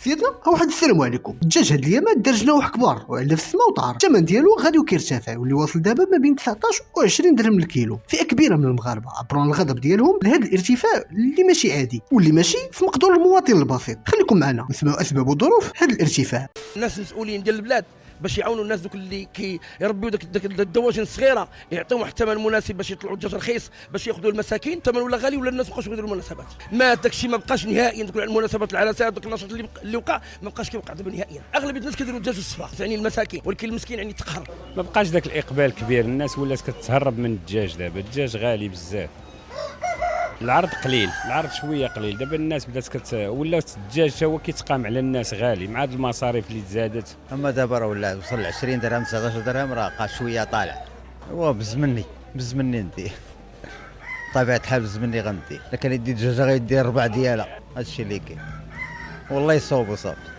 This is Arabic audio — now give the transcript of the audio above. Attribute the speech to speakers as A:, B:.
A: سيدنا واحد السلام عليكم. الدجاج هاد الايامات دار جناوح كبار وعلى في السما وطار، الثمن ديالو غادي وكيرتفع واللي واصل دابا ما بين 19 و 20 درهم للكيلو. فئه كبيره من المغاربه عبروا الغضب ديالهم لهذا الارتفاع اللي ماشي عادي واللي ماشي في مقدور المواطن البسيط. خليكم معنا نسمعوا اسباب وظروف هذا الارتفاع.
B: الناس المسؤولين ديال البلاد باش يعاونوا الناس دوك اللي كيربيو داك الدواجن الصغيره، يعطيوهم الثمن مناسب باش يطلعوا الدجاج رخيص باش ياخذوا المساكين. الثمن ولا غالي ولا الناس مابقاوش يديروا المناسبات. ما داكشي ما بقاش نهائيا. دوك المناسبات العرسات دوك النشاط اللي وقع ما بقاش كيوقع دابا نهائيا. اغلب الناس كيديروا الدجاج الصفا يعني المساكين، ولكن المسكين يعني تقهر.
C: ما بقاش داك الاقبال كبير، الناس ولات كتهرب من الدجاج. دابا الدجاج غالي بزاف، العرض قليل، العرض شويه قليل. دابا الناس بدات ولا الدجاج حتى هو كيتقام على الناس غالي مع هاد المصاريف اللي تزادت.
D: اما دابا راه ولا وصل ل 20 درهم 19 درهم، راه بقى شويه طالع. هو بزمني ندي طبيعه الحال بزمني غندي، لكن يدي الدجاجه غيدير ربع ديالها. هادشي اللي كاين والله يصوب وصافي.